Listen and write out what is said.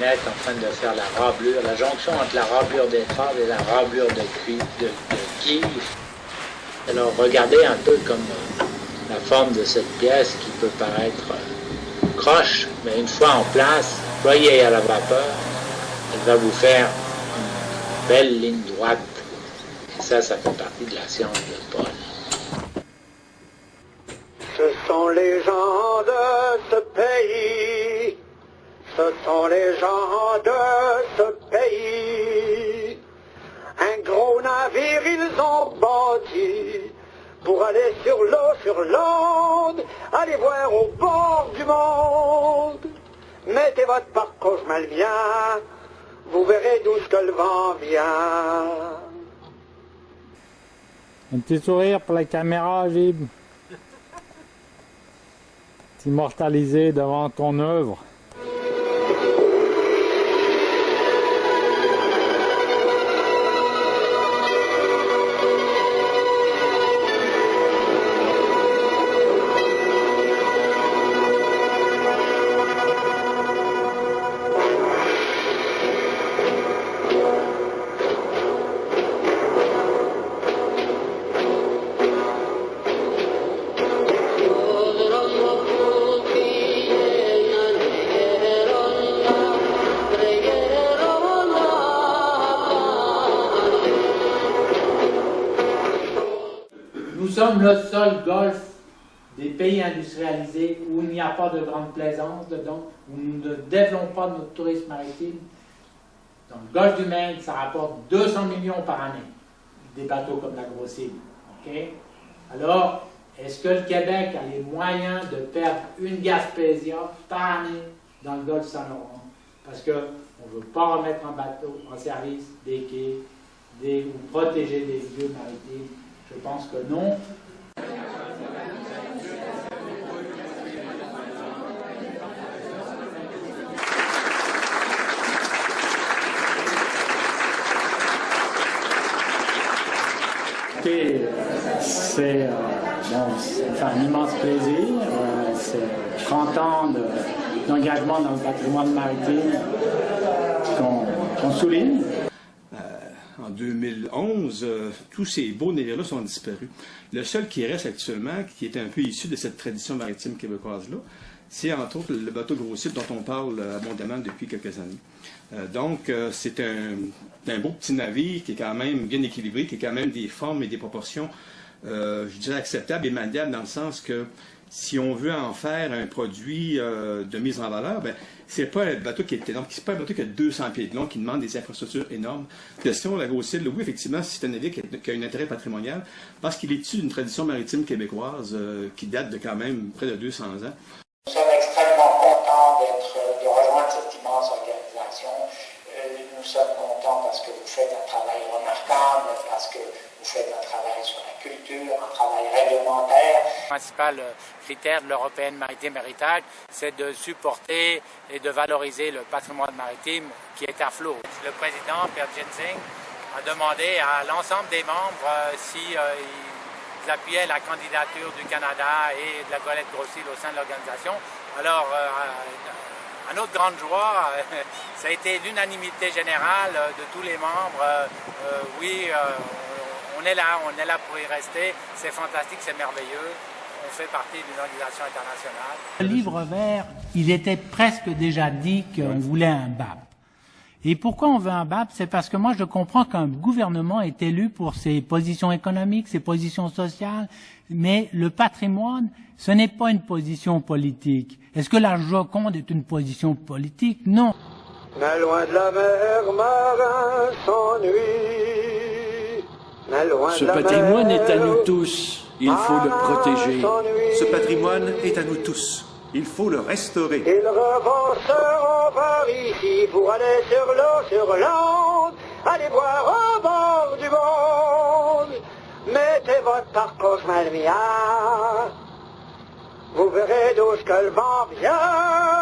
Keinec en train de faire la rablure, la jonction entre la rablure d'étrave et la rablure de cuivre. Alors regardez un peu comme la forme de cette pièce qui peut paraître croche, mais une fois en place, broyée à la vapeur, elle va vous faire une belle ligne droite. Et ça fait partie de la science de Paul. Ce sont les gens de ce pays, ce sont les gens de ce pays. Un gros navire ils ont bâti pour aller sur l'eau, sur l'onde, aller voir au bord du monde. Mettez votre parcours mal bien, vous verrez d'où que le vent vient. Un petit sourire pour la caméra, Gib. T'immortaliser devant ton œuvre. Nous sommes le seul golfe des pays industrialisés où il n'y a pas de grande plaisance dedans, où nous ne développons pas notre tourisme maritime. Dans le golfe du Maine, ça rapporte 200 millions par année, des bateaux comme la Grosse-Île. Okay? Alors, est-ce que le Québec a les moyens de perdre une Gaspésia par année dans le golfe Saint-Laurent? Parce qu'on ne veut pas remettre un bateau en service, des quais, ou protéger des lieux maritimes. Je pense que non. C'est un immense plaisir. C'est 30 ans d'engagement dans le patrimoine maritime qu'on souligne. En 2011, tous ces beaux navires-là sont disparus. Le seul qui reste actuellement, qui est un peu issu de cette tradition maritime québécoise-là, c'est entre autres le bateau Grosse-Île dont on parle abondamment depuis quelques années. Donc, c'est un beau petit navire qui est quand même bien équilibré, qui a quand même des formes et des proportions, je dirais, acceptables et maniables dans le sens que si on veut en faire un produit de mise en valeur, ben, c'est pas un bateau qui est énorme, c'est pas un bateau qui a 200 pieds de long, qui demande des infrastructures énormes. Question, la Grosse-Île, oui, effectivement, c'est un navire qui a un intérêt patrimonial parce qu'il est issu d'une tradition maritime québécoise qui date de quand même près de 200 ans. Nous sommes extrêmement contents de rejoindre cette immense organisation. Nous sommes contents parce que vous faites un travail remarquable, parce que vous faites un travail sur la culture, un travail réglementaire. Le principal critère de l'Européenne Maritime Héritage, c'est de supporter et de valoriser le patrimoine maritime qui est à flot. Le président, Pierre Ginsing, a demandé à l'ensemble des membres s'ils appuyaient la candidature du Canada et de la Goélette Grosse-Île au sein de l'organisation. Alors, à notre grande joie, ça a été l'unanimité générale de tous les membres. Oui, on est là pour y rester. C'est fantastique, c'est merveilleux. On fait partie d'une organisation internationale. Le livre vert, il était presque déjà dit qu'on voulait un BAP. Et pourquoi on veut un BAP? C'est parce que moi, je comprends qu'un gouvernement est élu pour ses positions économiques, ses positions sociales, mais le patrimoine, ce n'est pas une position politique. Est-ce que la Joconde est une position politique? Non. Mais loin de la mer, marin s'ennuie. Ce patrimoine est à nous tous. Il faut le protéger. Ce patrimoine est à nous tous. Il faut le restaurer. Ils revanceront par ici pour aller sur l'eau, sur l'onde, aller boire au bord du monde. Mettez votre parcours mal bien, vous verrez d'où que le vent vient.